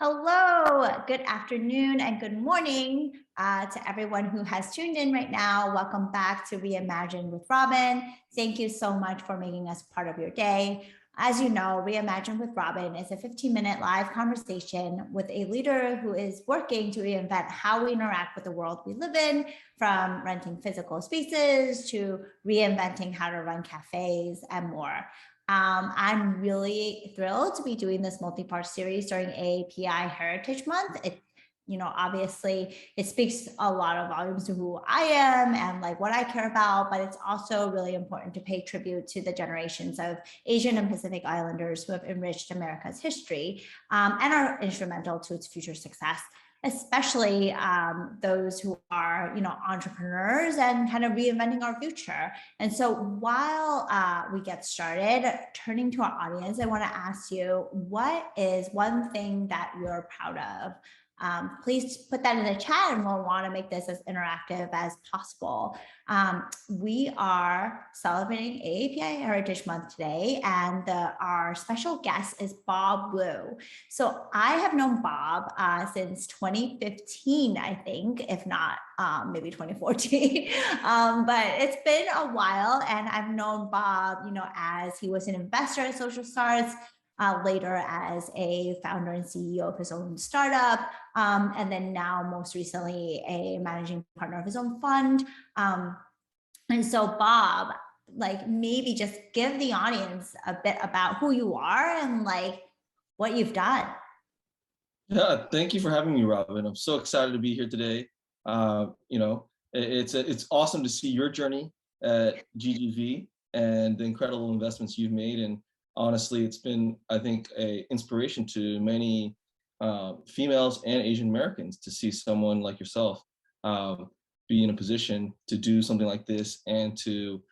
Hello, good afternoon and good morning to everyone who has tuned in right now. Welcome back to Reimagined with Robin. Thank you so much for making us part of your day. As you know, Reimagined with Robin is a 15-minute live conversation with a leader who is working to reinvent how we interact with the world we live in, from renting physical spaces to reinventing how to run cafes and more. I'm really thrilled to be doing this multi-part series during AAPI Heritage Month. Obviously it speaks a lot of volumes to who I am and like what I care about, but it's also really important to pay tribute to the generations of Asian and Pacific Islanders who have enriched America's history and are instrumental to its future success, especially those who are, entrepreneurs and kind of reinventing our future. And so while we get started, turning to our audience, I want to ask you, what is one thing that you're proud of? Please put that in the chat and we'll want to make this as interactive as possible. We are celebrating AAPI Heritage Month today, and our special guest is Bob Wu. So I have known Bob since 2015, I think, if not maybe 2014. But it's been a while, and I've known Bob, as he was an investor at Social Starts, later as a founder and CEO of his own startup, and then now most recently a managing partner of his own fund. And so Bob, maybe just give the audience a bit about who you are and what you've done. Yeah, thank you for having me, Robin. I'm so excited to be here today. It's awesome to see your journey at GGV and the incredible investments you've made. And honestly, it's been, I think, an inspiration to many females and Asian Americans to see someone like yourself be in a position to do something like this and to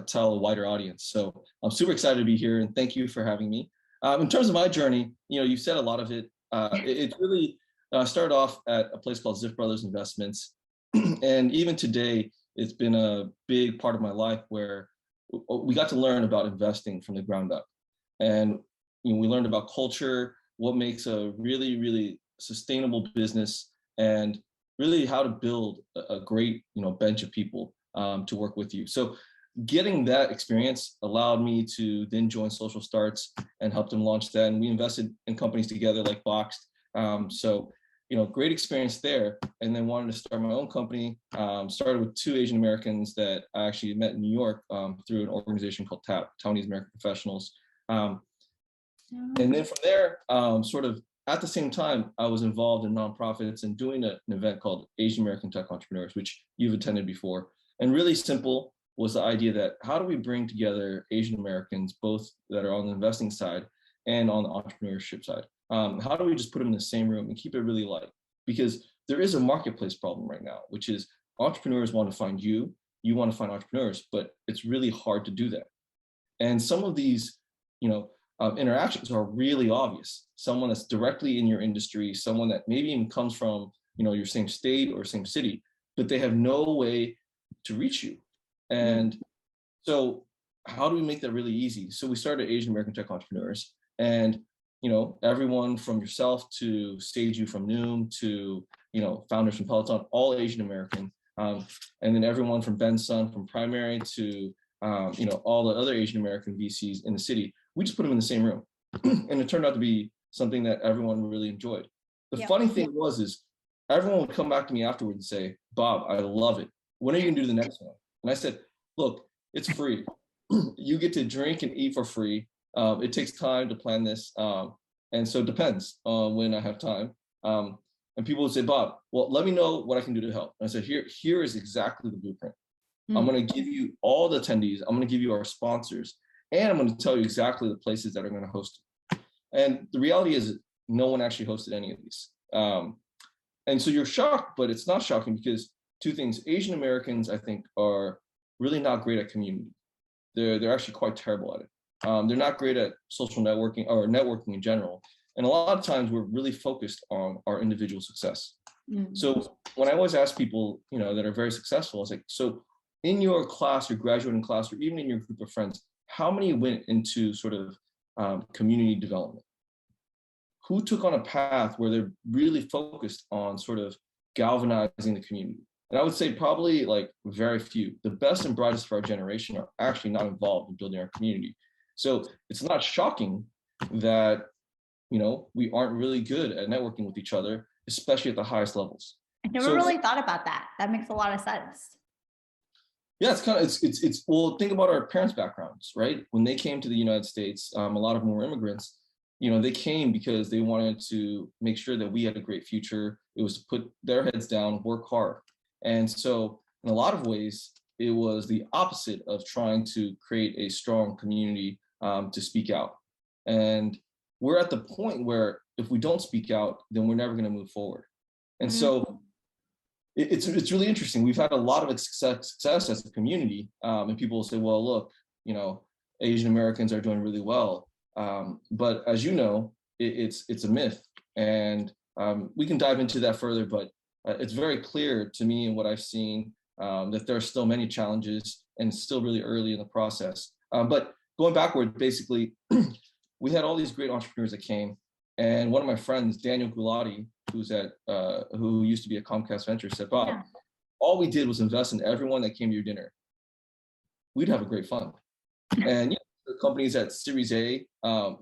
tell a wider audience. So I'm super excited to be here, and thank you for having me. In terms of my journey, you said a lot of it. It really started off at a place called Ziff Brothers Investments. And even today, it's been a big part of my life where we got to learn about investing from the ground up. And we learned about culture, what makes a really, really sustainable business, and really how to build a great bench of people to work with you. So getting that experience allowed me to then join Social Starts and help them launch that. And we invested in companies together like Boxed. So great experience there. And then wanted to start my own company. Started with two Asian Americans that I actually met in New York through an organization called TAP, Taiwanese American Professionals. And then from there, sort of at the same time, I was involved in nonprofits and doing an event called Asian American Tech Entrepreneurs, which you've attended before. And really simple was the idea that how do we bring together Asian Americans, both that are on the investing side and on the entrepreneurship side? How do we just put them in the same room and keep it really light? Because there is a marketplace problem right now, which is entrepreneurs want to find you, you want to find entrepreneurs, but it's really hard to do that. And some of these, interactions are really obvious. Someone that's directly in your industry, someone that maybe even comes from, your same state or same city, but they have no way to reach you. And so how do we make that really easy? So we started Asian American Tech Entrepreneurs, and everyone from yourself to Seiju from Noom to founders from Peloton, all Asian American, and then everyone from Ben Sun from Primary to all the other Asian American VCs in the city. We just put them in the same room, and it turned out to be something that everyone really enjoyed. The funny thing is everyone would come back to me afterwards and say, "Bob, I love it. When are you gonna do the next one?" And I said, "Look, it's free. You get to drink and eat for free. It takes time to plan this, and so it depends on when I have time." And people would say, "Bob, well, let me know what I can do to help." And I said, here is exactly the blueprint. I'm going to give you all the attendees. I'm going to give you our sponsors, and I'm going to tell you exactly the places that are going to host it. And the reality is that no one actually hosted any of these. And so you're shocked, but it's not shocking because two things: Asian Americans, I think, are really not great at community. They're actually quite terrible at it. They're not great at social networking or networking in general. And a lot of times we're really focused on our individual success. So when I always ask people, that are very successful, I was like, so in your class, your graduating class, or even in your group of friends, how many went into sort of community development? who took on a path where they're really focused on sort of galvanizing the community. And I would say probably like very few. The best and brightest of our generation are actually not involved in building our community. So it's not shocking that, you know, we aren't really good at networking with each other, especially at the highest levels. I never really thought about that. That makes a lot of sense. Yeah, it's kind of, it's well, think about our parents' backgrounds, right? When they came to the United States, a lot of them were immigrants. You know, they came because they wanted to make sure that we had a great future. It was to put their heads down, work hard. And so in a lot of ways, it was the opposite of trying to create a strong community to speak out. And we're at the point where if we don't speak out, then we're never going to move forward. And so it's really interesting. We've had a lot of success as a community, and people will say, well, look, you know, Asian Americans are doing really well. But as you know, it's a myth. And we can dive into that further, but it's very clear to me and what I've seen that there are still many challenges and still really early in the process. But going backward, basically, we had all these great entrepreneurs that came. And one of my friends, Daniel Gulati, who used to be at Comcast Ventures, said, Bob, all we did was invest in everyone that came to your dinner. We'd have a great fund. And you know, the companies at Series A,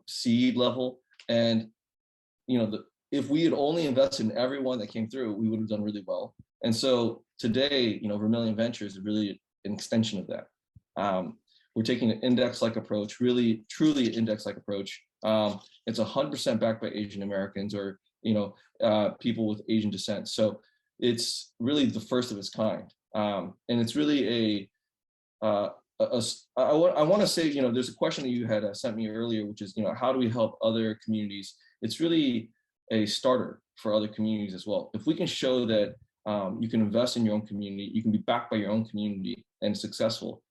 seed level, and you know, if we had only invested in everyone that came through, we would have done really well. And so today, you know, Vermilion Ventures is really an extension of that. We're taking an index-like approach, really, truly an index-like approach. It's 100% backed by Asian Americans or, you know, people with Asian descent. So it's really the first of its kind. And it's really I want to say, you know, there's a question that you had sent me earlier, which is, you know, how do we help other communities? It's really a starter for other communities as well. If we can show that you can invest in your own community, you can be backed by your own community and successful,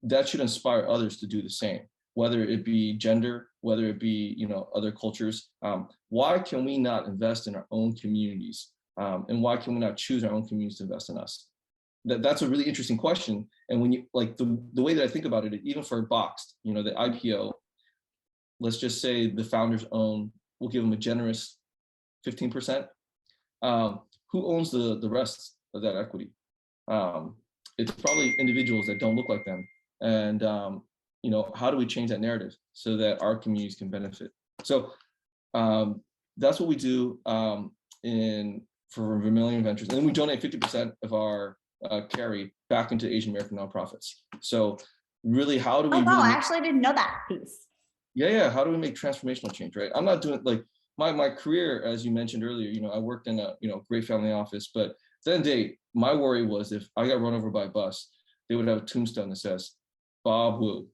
that should inspire others to do the same, whether it be gender, whether it be, you know, other cultures. Why can we not invest in our own communities? And why can we not choose our own communities to invest in us? That's a really interesting question. And when you, like, the way that I think about it, even for Boxed, you know, the IPO, let's just say the founders own, we'll give them a generous 15%. Who owns the rest of that equity? It's probably individuals that don't look like them. And, you know, how do we change that narrative so that our communities can benefit? So that's what we do for Vermilion Ventures. And then we donate 50% of our carry back into Asian American nonprofits. So really, how do we I actually didn't know that piece. Yeah. How do we make transformational change, right? I'm not doing, like, my career, as you mentioned earlier, you know, I worked in a, you know, great family office, but at the end of the day, my worry was if I got run over by a bus, they would have a tombstone that says, Bob Wu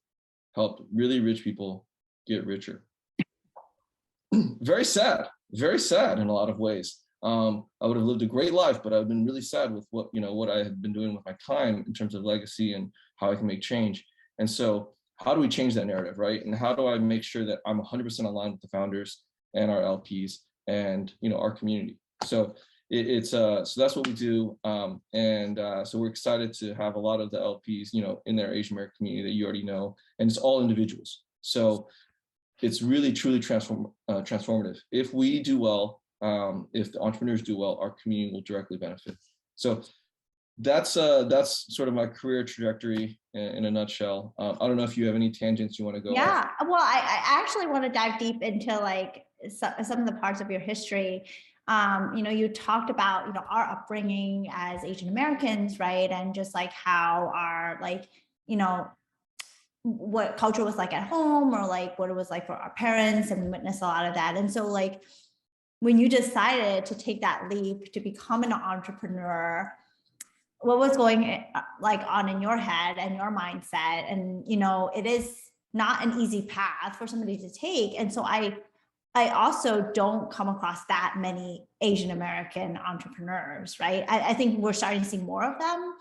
helped really rich people get richer. Very sad in a lot of ways. I would have lived a great life, but I've been really sad with what I had been doing with my time in terms of legacy and how I can make change. And so how do we change that narrative, right? And how do I make sure that I'm 100% aligned with the founders and our LPs and, you know, our community? So so that's what we do. So we're excited to have a lot of the LPs, you know, in their Asian American community that you already know, and it's all individuals. So it's really, truly transformative. If we do well, if the entrepreneurs do well, our community will directly benefit. So that's sort of my career trajectory in a nutshell. I don't know if you have any tangents you want to go. Yeah, well, I actually want to dive deep into like some of the parts of your history. You know, you talked about, you know, our upbringing as Asian Americans, right? And just like how our, like, you know, what culture was like at home, or like what it was like for our parents, and we witnessed a lot of that. And so like when you decided to take that leap to become an entrepreneur, what was going like on in your head and your mindset? And, you know, it is not an easy path for somebody to take. And so I also don't come across that many Asian American entrepreneurs, right? I think we're starting to see more of them.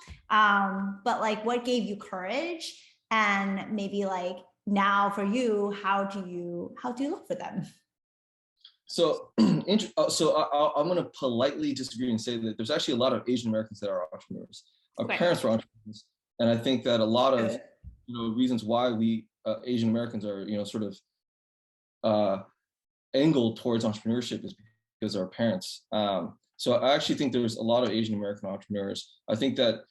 But like, what gave you courage? And maybe like now for you, how do you look for them? So, I'm going to politely disagree and say that there's actually a lot of Asian Americans that are entrepreneurs. Our parents were entrepreneurs, and I think that a lot of reasons why we Asian Americans are sort of angle towards entrepreneurship is because of our parents. So I actually think there's a lot of Asian American entrepreneurs. I think that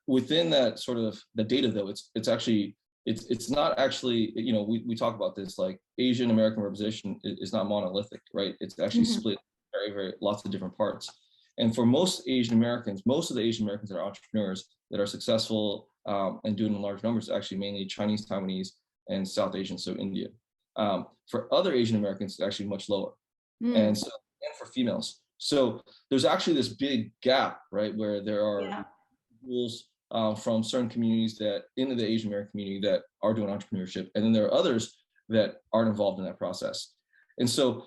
within that sort of the data, though, it's actually it's not actually, you know, we talk about this, like Asian American representation is not monolithic, right? It's actually split very lots of different parts. And for most Asian Americans, most of the Asian Americans that are entrepreneurs that are successful and doing in large numbers, actually mainly Chinese, Taiwanese, and South Asian, so India. For other Asian Americans, it's actually much lower. And so, and for females. So there's actually this big gap, right, where there are rules from certain communities that in the Asian American community that are doing entrepreneurship, and then there are others that aren't involved in that process. And so,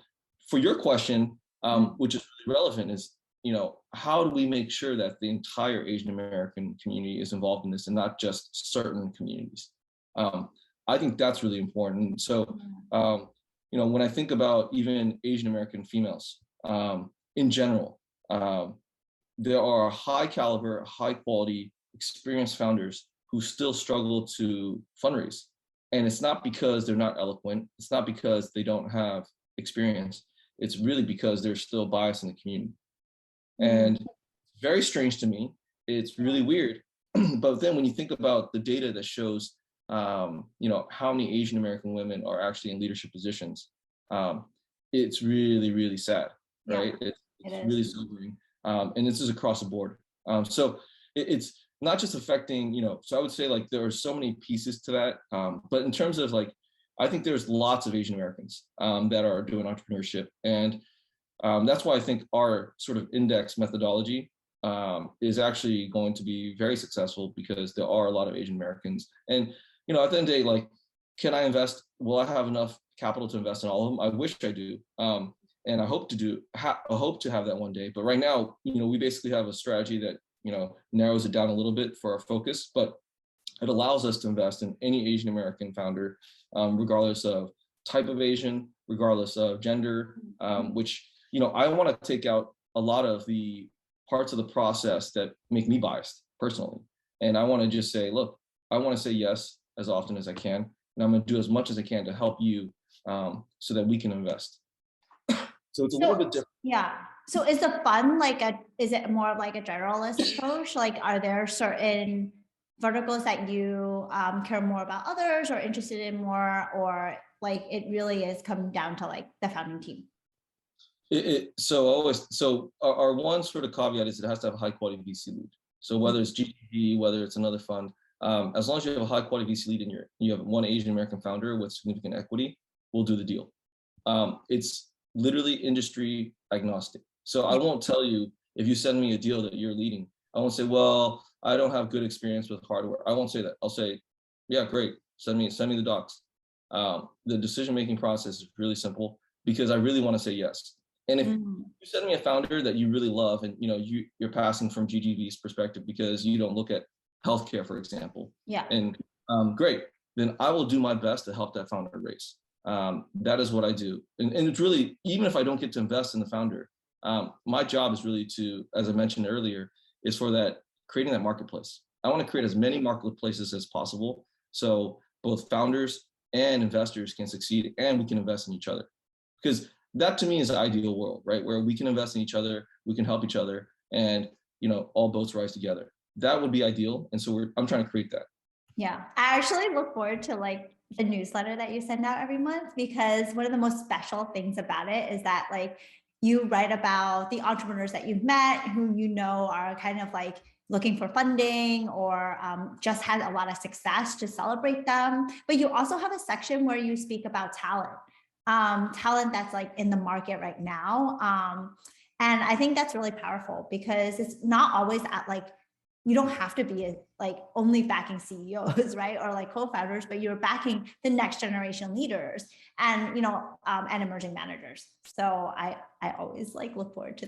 for your question, which is really relevant, is, you know, how do we make sure that the entire Asian American community is involved in this and not just certain communities? I think that's really important. So, you know, when I think about even Asian American females in general, there are high caliber, high quality, experienced founders who still struggle to fundraise. And it's not because they're not eloquent. It's not because they don't have experience. It's really because there's still bias in the community. And it's very strange to me. It's really weird. But then when you think about the data that shows, you know, how many Asian American women are actually in leadership positions, it's really sad, right? It's really sobering. And this is across the board. So it's not just affecting, you know, so I would say like there are so many pieces to that. But in terms of like, I think there's lots of Asian Americans that are doing entrepreneurship. And that's why I think our sort of index methodology is actually going to be very successful, because there are a lot of Asian Americans. And, you know, at the end of the day, like, can I invest? Will I have enough capital to invest in all of them? I wish I do. And I hope to have that one day. But right now, you know, we basically have a strategy that, you know, narrows it down a little bit for our focus, but it allows us to invest in any Asian American founder, regardless of type of Asian, regardless of gender, which, you know, I want to take out a lot of the parts of the process that make me biased personally. And I want to just say, look, I want to say yes as often as I can. And I'm going to do as much as I can to help you so that we can invest. So it's a little bit different. Yeah. So is the fund like is it more of like a generalist approach? Like, are there certain verticals that you care more about others or interested in more, or like it really is come down to like the founding team? So our one sort of caveat is it has to have a high quality VC lead. So whether it's GGV, whether it's another fund, as long as you have a high quality VC lead and you have one Asian American founder with significant equity, we'll do the deal. It's literally industry agnostic. So I won't tell you, if you send me a deal that you're leading, I won't say, well, I don't have good experience with hardware. I won't say that. I'll say, yeah, great. Send me the docs. The decision-making process is really simple because I really want to say yes. And if you send me a founder that you really love, and you know you're passing from GGV's perspective because you don't look at healthcare, for example, and great, then I will do my best to help that founder raise. That is what I do. And it's really, even if I don't get to invest in the founder, my job is really to, as I mentioned earlier, is for that, creating that marketplace. I want to create as many marketplaces as possible so both founders and investors can succeed and we can invest in each other. Because that to me is the ideal world, right? Where we can invest in each other, we can help each other, and you know, all boats rise together. That would be ideal. And so I'm trying to create that. Yeah, I actually look forward to like the newsletter that you send out every month, because one of the most special things about it is that like you write about the entrepreneurs that you've met, who you know are kind of like looking for funding or just had a lot of success, to celebrate them. But you also have a section where you speak about talent that's like in the market right now. And I think that's really powerful, because it's not always at like, you don't have to be like only backing CEOs, right? Or like co-founders, but you're backing the next generation leaders and, you know, and emerging managers. So I always like look forward to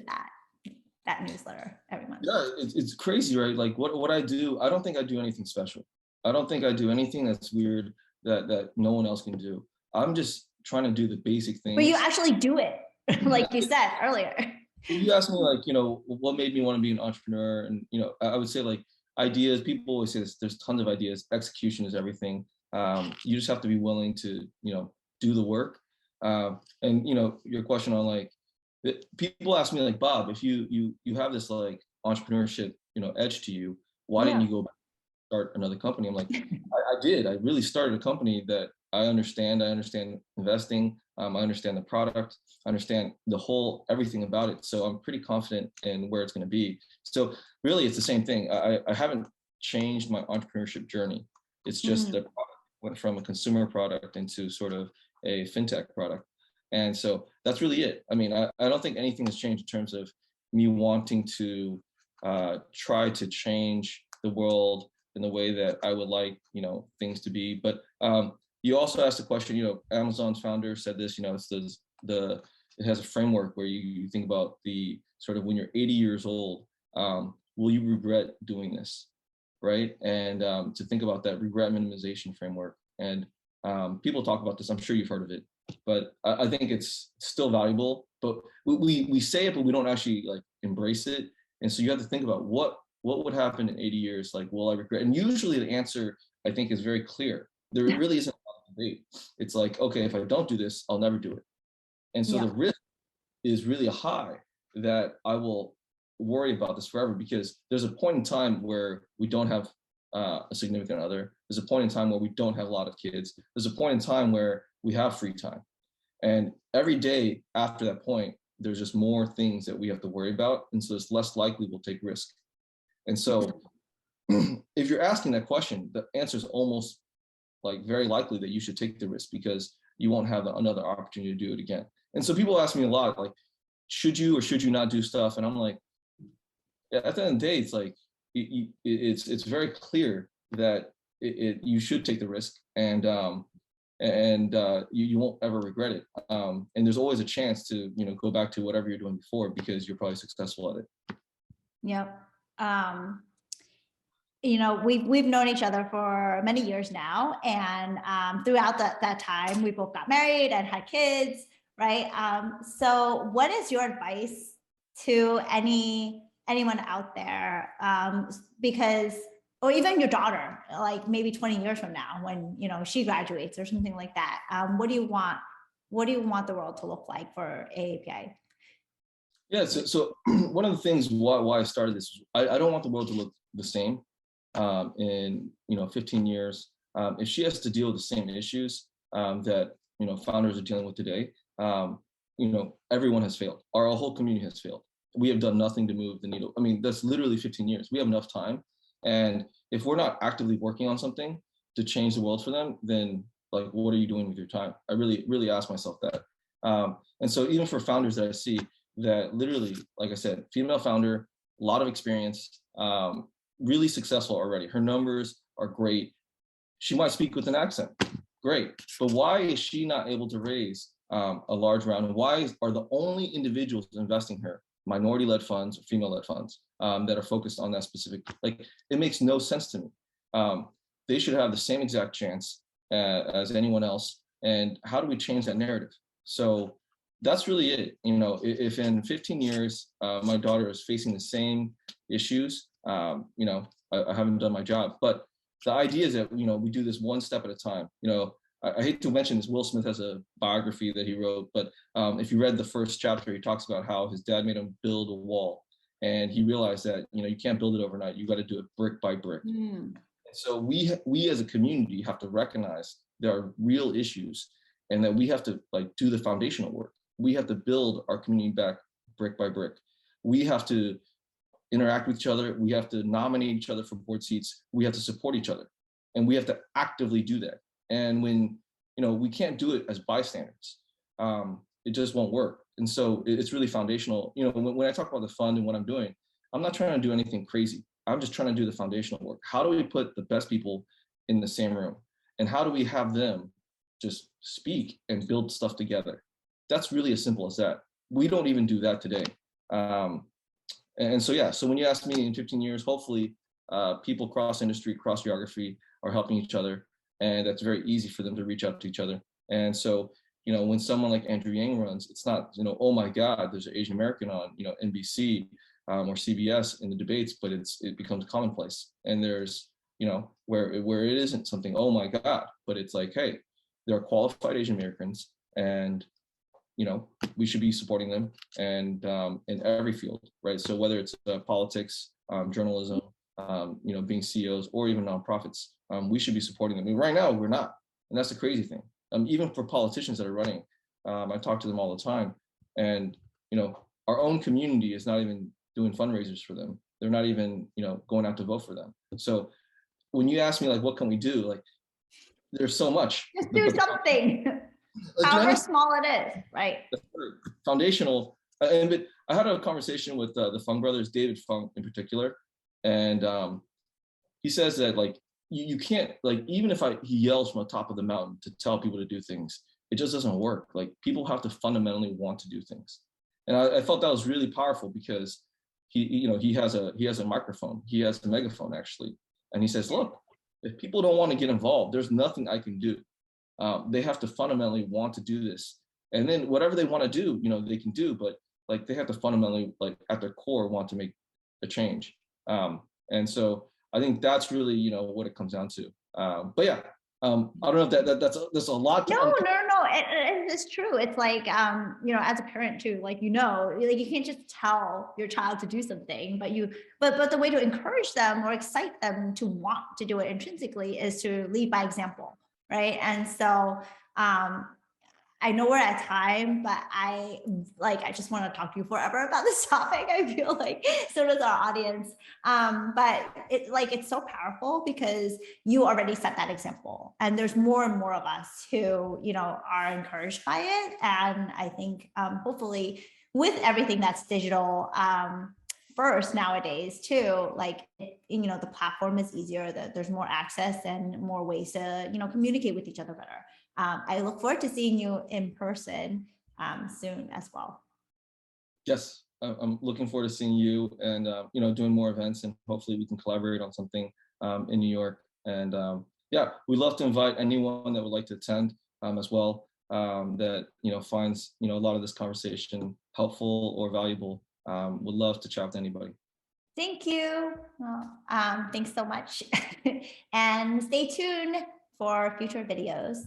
that newsletter every month. Yeah, it's crazy, right? Like what I do, I don't think I do anything special. I don't think I do anything that's weird that no one else can do. I'm just trying to do the basic things. But you actually do it, like you said earlier. You asked me like, you know, what made me want to be an entrepreneur? And, you know, I would say like ideas, people always say this, there's tons of ideas. Execution is everything. You just have to be willing to, you know, do the work. And your question on like, people ask me like, Bob, if you have this like entrepreneurship edge to you, why didn't you go back and start another company? I'm like, I did. I really started a company that I understand. I understand investing. I understand the product. I understand everything about it. So I'm pretty confident in where it's going to be. So really, it's the same thing. I haven't changed my entrepreneurship journey. It's just the product went from a consumer product into sort of a fintech product. And so that's really it. I mean, I don't think anything has changed in terms of me wanting to try to change the world in the way that I would like, things to be. But you also asked the question, Amazon's founder said this, it's it has a framework where you think about the sort of when you're 80 years old, will you regret doing this? Right. And to think about that regret minimization framework. And people talk about this, I'm sure you've heard of it, but I think it's still valuable, but we say it, but we don't actually like embrace it. And so you have to think about what would happen in 80 years? Like, will I regret? And usually the answer, I think, is very clear. There really isn't a debate. It's like, okay, if I don't do this, I'll never do it. And so the risk is really high that I will worry about this forever, because there's a point in time where we don't have a significant other. There's a point in time where we don't have a lot of kids. There's a point in time where we have free time. And every day after that point, there's just more things that we have to worry about. And so it's less likely we'll take risk. And so if you're asking that question, the answer is almost like very likely that you should take the risk, because you won't have another opportunity to do it again. And so people ask me a lot, like, should you or should you not do stuff? And I'm like, at the end of the day, it's like, it's very clear that you should take the risk, and you won't ever regret it. And there's always a chance to go back to whatever you're doing before, because you're probably successful at it. Yep. We've known each other for many years now, and throughout that time, we both got married and had kids, right? So, what is your advice to anyone out there? Because, or even your daughter, like maybe 20 years from now, when she graduates or something like that, what do you want? What do you want the world to look like for AAPI? Yeah. So one of the things why I started this, I don't want the world to look the same in 15 years. If she has to deal with the same issues that founders are dealing with today, everyone has failed. Our whole community has failed. We have done nothing to move the needle. I mean, that's literally 15 years. We have enough time. And if we're not actively working on something to change the world for them, then like, what are you doing with your time? I really, really ask myself that. And so even for founders that I see that literally, like I said, female founder, a lot of experience, really successful already. Her numbers are great. She might speak with an accent. Great. But why is she not able to raise a large round? And why are the only individuals investing her minority-led funds or female-led funds that are focused on that specific? Like, it makes no sense to me. They should have the same exact chance as anyone else. And how do we change that narrative? So that's really it. If in 15 years my daughter is facing the same issues, I haven't done my job. But the idea is that we do this one step at a time. I hate to mention this. Will Smith has a biography that he wrote, but if you read the first chapter, he talks about how his dad made him build a wall, and he realized that you can't build it overnight. You got to do it brick by brick. And so we as a community have to recognize there are real issues, and that we have to do the foundational work. We have to build our community back brick by brick. We have to interact with each other. We have to nominate each other for board seats. We have to support each other, and we have to actively do that. And when we can't do it as bystanders, it just won't work. And so it's really foundational. When I talk about the fund and what I'm doing, I'm not trying to do anything crazy. I'm just trying to do the foundational work. How do we put the best people in the same room, and how do we have them just speak and build stuff together? That's really as simple as that. We don't even do that today. And so, yeah, so when you ask me in 15 years, hopefully people cross industry, cross geography are helping each other. And that's very easy for them to reach out to each other. And so, when someone like Andrew Yang runs, it's not, oh my God, there's an Asian American on, NBC or CBS in the debates, but it becomes commonplace. And there's, where it isn't something, oh my God, but it's like, hey, there are qualified Asian Americans and we should be supporting them, and in every field, right? So whether it's politics, journalism, being CEOs, or even nonprofits, we should be supporting them. I mean, right now we're not, and that's the crazy thing. Even for politicians that are running, I talk to them all the time, and our own community is not even doing fundraisers for them. They're not even going out to vote for them. So when you ask me like, what can we do? Like, there's so much. Just do something. However small it is, right? Foundational. But I had a conversation with the Fung brothers, David Fung in particular, and he says that like you can't, like, even if he yells from the top of the mountain to tell people to do things, it just doesn't work. Like, people have to fundamentally want to do things, and I felt that was really powerful, because he has a microphone, he has a megaphone actually, and he says, look, if people don't want to get involved, there's nothing I can do. They have to fundamentally want to do this, and then whatever they want to do, they can do, but like they have to fundamentally, like at their core, want to make a change. And so I think that's really what it comes down to. But yeah, I don't know if that's a lot. No, it's true. It's like as a parent too, like like you can't just tell your child to do something, but the way to encourage them or excite them to want to do it intrinsically is to lead by example. Right. And so I know we're at time, but I just want to talk to you forever about this topic. I feel like so does our audience. But it's so powerful because you already set that example, and there's more and more of us who are encouraged by it. And I think hopefully with everything that's digital, first nowadays too, the platform is easier, there's more access and more ways to communicate with each other better. I look forward to seeing you in person soon as well. Yes, I'm looking forward to seeing you, and doing more events, and hopefully we can collaborate on something in New York. And yeah, we'd love to invite anyone that would like to attend as well, that finds a lot of this conversation helpful or valuable. Would love to chat with anybody. Thank you. Well, thanks so much. And stay tuned for future videos.